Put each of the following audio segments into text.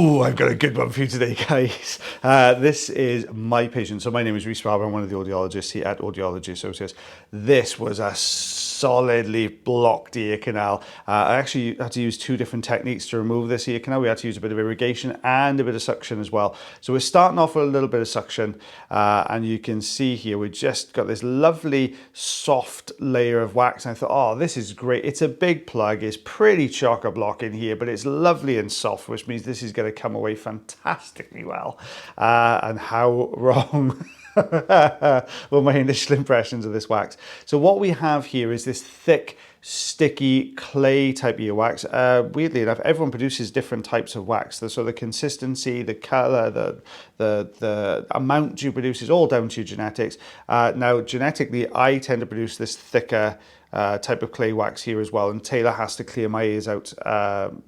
Oh, I've got a good one for you today, guys. This is my patient. So my name is Rhys Barber. I'm one of the audiologists here at Audiology Associates. This was a solidly blocked ear canal. I actually had to use two different techniques to remove this ear canal. We had to use a bit of irrigation and a bit of suction as well. So we're starting off with a little bit of suction, and you can see here we just got this lovely soft layer of wax. And I thought, oh, this is great. It's a big plug. It's pretty chock-a-block in here, but it's lovely and soft, which means this is going to come away fantastically well. And how wrong were my initial impressions of this wax. So what we have here is this thick, sticky clay type earwax. Weirdly enough, everyone produces different types of wax. So the consistency, the color, the amount you produce is all down to your genetics. Now, genetically, I tend to produce this thicker type of clay wax here as well, and Taylor has to clear my ears out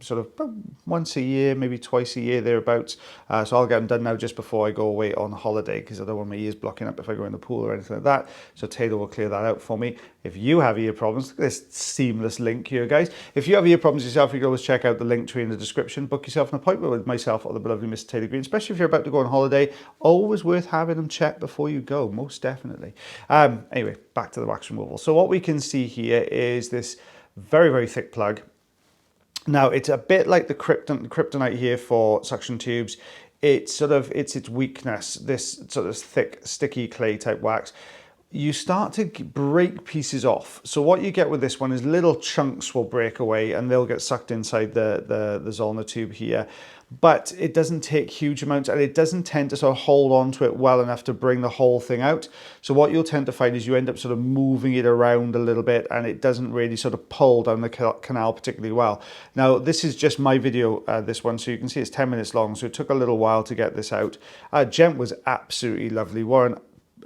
sort of once a year, maybe twice a year, thereabouts. So I'll get them done now just before I go away on holiday, because I don't want my ears blocking up if I go in the pool or anything like that. So Taylor will clear that out for me. If you have ear problems, look at this seamless link here, guys. If you have ear problems yourself, you can always check out the link tree in the description. Book yourself an appointment with myself or the lovely Mr. Taylor Green, especially if you're about to go on holiday. Always worth having them checked before you go, most definitely. Anyway, back to the wax removal. So what we can see here is this very, very thick plug. Now, it's a bit like the kryptonite here for suction tubes. It's its weakness, this sort of thick, sticky clay type wax. You start to break pieces off. So what you get with this one is little chunks will break away and they'll get sucked inside the Zollner tube here. But it doesn't take huge amounts, and it doesn't tend to sort of hold on to it well enough to bring the whole thing out. So what you'll tend to find is you end up sort of moving it around a little bit, and it doesn't really sort of pull down the canal particularly well. Now, this is just my video, this one, so you can see it's 10 minutes long, so it took a little while to get this out. Gent was absolutely lovely. Warren,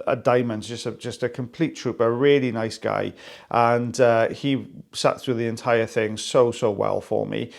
a diamond, just a complete trooper, a really nice guy, and he sat through the entire thing so well for me.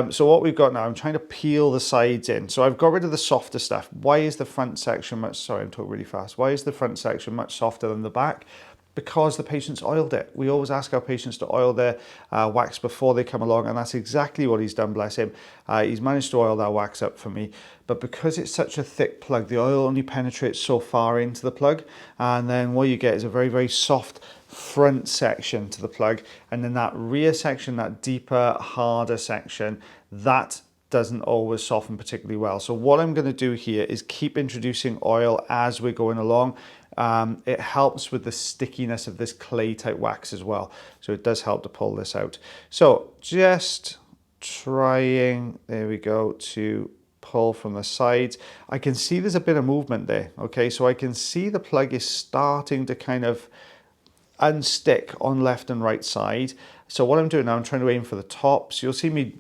So what we've got now, I'm trying to peel the sides in. So I've got rid of the softer stuff. Why is the front section much, sorry, I'm talking really fast. Why is the front section much softer than the back? Because the patient's oiled it. We always ask our patients to oil their wax before they come along, and that's exactly what he's done, bless him. He's managed to oil that wax up for me, but because it's such a thick plug, the oil only penetrates so far into the plug, and then what you get is a very, very soft front section to the plug, and then that rear section, that deeper, harder section, that doesn't always soften particularly well. So what I'm going to do here is keep introducing oil as we're going along. It helps with the stickiness of this clay type wax as well. So it does help to pull this out. So just trying, there we go, to pull from the sides. I can see there's a bit of movement there. Okay, so I can see the plug is starting to kind of unstick on left and right side. So what I'm doing now, I'm trying to aim for the top. So you'll see me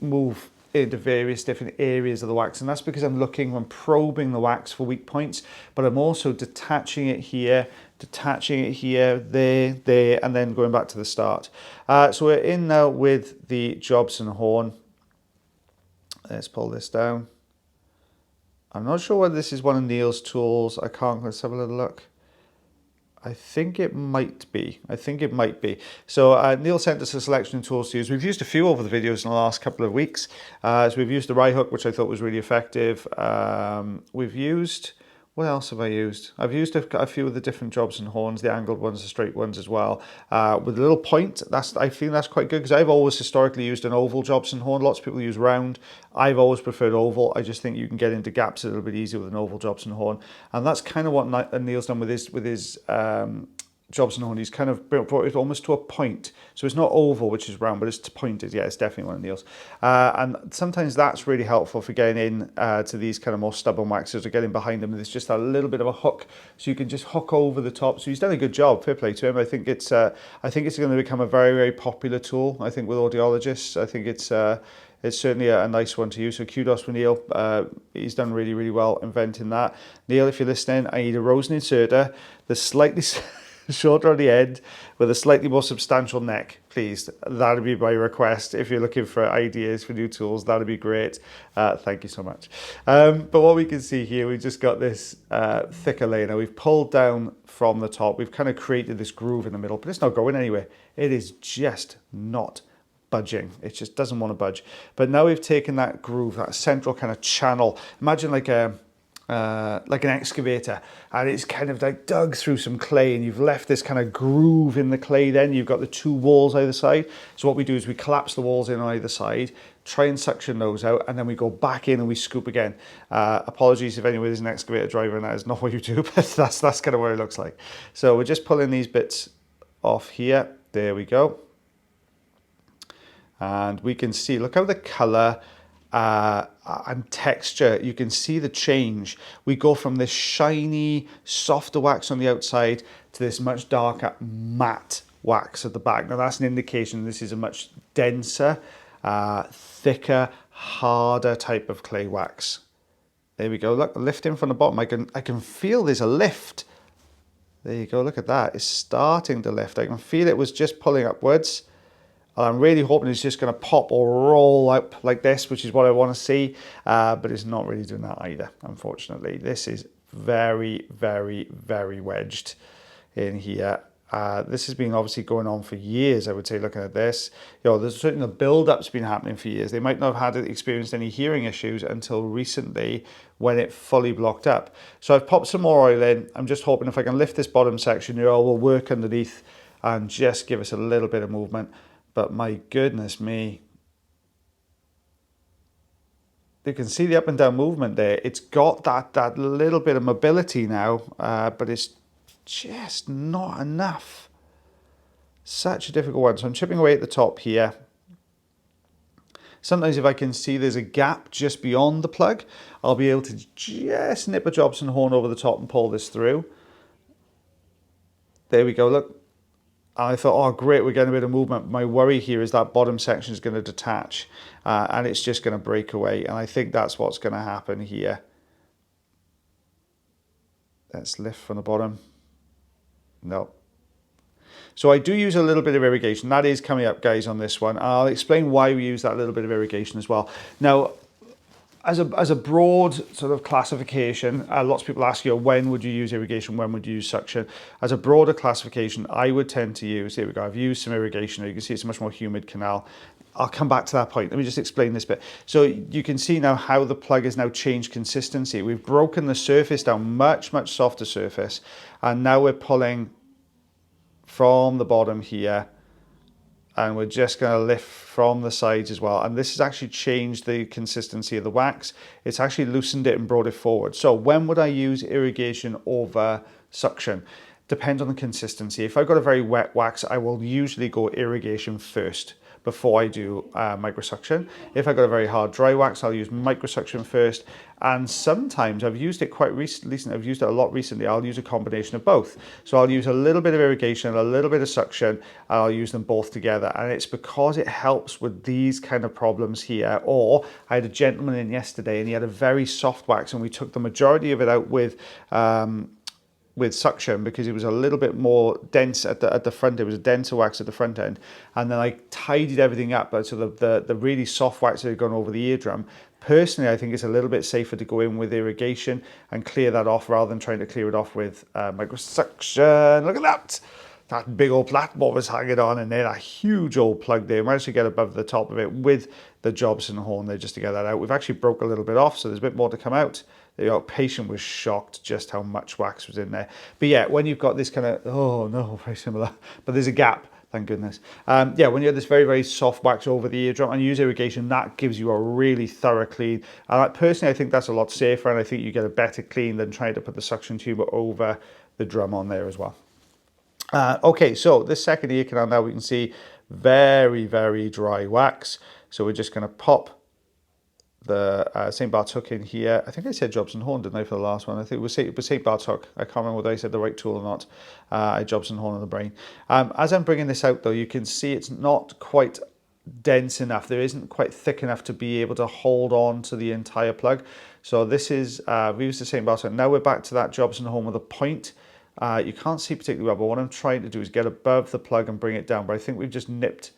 move into various different areas of the wax, and that's because I'm probing the wax for weak points, but I'm also detaching it here, there, and then going back to the start. So we're in now with the Jobson horn. Let's pull this down. I'm not sure whether this is one of Neil's tools. I can't. Let's have a little look. I think it might be. So Neil sent us a selection of tools to use. We've used a few over the videos in the last couple of weeks. So we've used the Rye hook, which I thought was really effective. We've used, what else have I used? I've used a few of the different Jobson horns, the angled ones, the straight ones as well. With a little point, I feel that's quite good, because I've always historically used an oval Jobson horn. Lots of people use round. I've always preferred oval. I just think you can get into gaps a little bit easier with an oval Jobson horn. And that's kind of what Neil's done with his Jobson horn. He's kind of brought it almost to a point. So it's not oval, which is round, but it's pointed. Yeah, it's definitely one of Neil's. And sometimes that's really helpful for getting in to these kind of more stubborn waxes, or getting behind them. There's just a little bit of a hook, so you can just hook over the top. So he's done a good job. Fair play to him. I think it's going to become a very, very popular tool, I think, with audiologists. I think it's certainly a nice one to use. So kudos for Neil. He's done really, really well inventing that. Neil, if you're listening, I need a Rosen inserter. The slightly shorter on the end with a slightly more substantial neck, please. That'd be my request. If you're looking for ideas for new tools, that'd be great. Thank you so much. But what we can see here, we've just got this thicker layer. Now we've pulled down from the top. We've kind of created this groove in the middle, but it's not going anywhere. It is just not budging. It just doesn't want to budge. But now we've taken that groove, that central kind of channel. Imagine like an excavator, and it's kind of like dug through some clay, and you've left this kind of groove in the clay. Then you've got the two walls either side. So what we do is we collapse the walls in on either side, try and suction those out, and then we go back in and we scoop again. Apologies if anyone is an excavator driver and that is not what you do, but that's kind of what it looks like. So we're just pulling these bits off here. There we go. And we can see, look how the color and texture, you can see the change. We go from this shiny, softer wax on the outside to this much darker, matte wax at the back. Now that's an indication this is a much denser, thicker, harder type of clay wax. There we go. Look, lifting from the bottom. I can feel there's a lift. There you go. Look at that. It's starting to lift. I can feel it was just pulling upwards. I'm really hoping it's just going to pop or roll up like this, which is what I want to see, but it's not really doing that either, unfortunately. This is very, very, very wedged in here. This has been obviously going on for years, I would say, looking at this. There's certainly the build-up's been happening for years. They might not have experienced any hearing issues until recently when it fully blocked up. So I've popped some more oil in. I'm just hoping if I can lift this bottom section, the oil will work underneath and just give us a little bit of movement. But my goodness me, you can see the up and down movement there. It's got that little bit of mobility now, but it's just not enough. Such a difficult one. So I'm chipping away at the top here. Sometimes if I can see there's a gap just beyond the plug, I'll be able to just nip a Jobson horn over the top and pull this through. There we go, look. I thought, oh great, we're getting a bit of movement. My worry here is that bottom section is going to detach and it's just going to break away. And I think that's what's going to happen here. Let's lift from the bottom. No. So I do use a little bit of irrigation. That is coming up, guys, on this one. I'll explain why we use that little bit of irrigation as well. Now, as a broad sort of classification, lots of people ask you, when would you use irrigation, when would you use suction? As a broader classification, I would tend to use, here we go, I've used some irrigation. You can see it's a much more humid canal. I'll come back to that point. Let me just explain this bit. So you can see now how the plug has now changed consistency. We've broken the surface down, much, much softer surface. And now we're pulling from the bottom here. And we're just going to lift from the sides as well. And this has actually changed the consistency of the wax. It's actually loosened it and brought it forward. So when would I use irrigation over suction? Depends on the consistency. If I've got a very wet wax, I will usually go irrigation first before I do microsuction. If I've got a very hard dry wax, I'll use microsuction first. And sometimes I've used it quite recently, I've used it a lot recently, I'll use a combination of both. So I'll use a little bit of irrigation and a little bit of suction, and I'll use them both together. And it's because it helps with these kind of problems here. Or I had a gentleman in yesterday and he had a very soft wax and we took the majority of it out with suction because it was a little bit more dense at the front. It was a denser wax at the front end, and then I tidied everything up. So the really soft wax that had gone over the eardrum. Personally, I think it's a little bit safer to go in with irrigation and clear that off rather than trying to clear it off with microsuction. Look at that! That big old platform was hanging on, and then a huge old plug there. I managed to get above the top of it with the Jobson horn there just to get that out. We've actually broke a little bit off, so there's a bit more to come out. The patient was shocked just how much wax was in there. But yeah, when you've got this kind of, oh no, very similar, but there's a gap, thank goodness. Yeah, when you have this very, very soft wax over the eardrum and you use irrigation, that gives you a really thorough clean. Personally, I think that's a lot safer, and I think you get a better clean than trying to put the suction tube over the drum on there as well. Okay, so this second ear canal now we can see very, very dry wax. So we're just going to pop the St. Bart's hook in here. I think I said Jobson horn, didn't I, for the last one? I think it was St. Bart's hook. I can't remember whether I said the right tool or not. I Jobson horn on the brain. As I'm bringing this out, though, you can see it's not quite dense enough. There isn't quite thick enough to be able to hold on to the entire plug. So this is, we used the St. Bart's hook. Now we're back to that Jobson horn with a point. You can't see particularly well, but what I'm trying to do is get above the plug and bring it down. But I think we've just nipped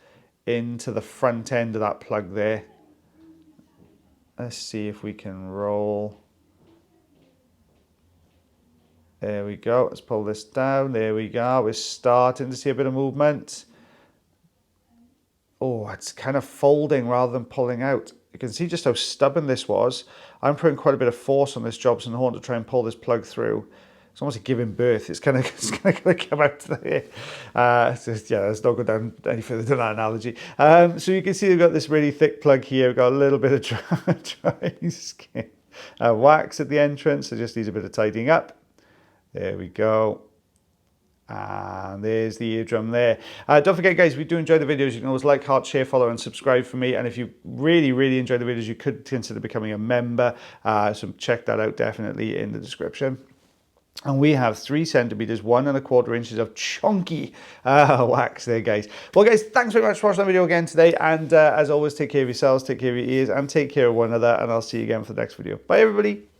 into the front end of that plug there. Let's see if we can roll. There we go. Let's pull this down. There we go. We're starting to see a bit of movement. oh, it's kind of folding rather than pulling out. You can see just how stubborn this was. I'm putting quite a bit of force on this Jobson horn to try and pull this plug through. It's almost like giving birth. It's kind of come out to the yeah, let's not go down any further than that analogy. So you can see we've got this really thick plug here. We've got a little bit of dry skin. Wax at the entrance. It just needs a bit of tidying up. There we go. And there's the eardrum there. Don't forget, guys, if you do enjoy the videos, you can always like, heart, share, follow, and subscribe for me. And if you really, really enjoy the videos, you could consider becoming a member. So check that out definitely in the description. And we have 3 centimeters, 1¼ inches of chunky wax there, guys. Well, guys, thanks very much for watching the video again today. And as always, take care of yourselves, take care of your ears, and take care of one another. And I'll see you again for the next video. Bye, everybody.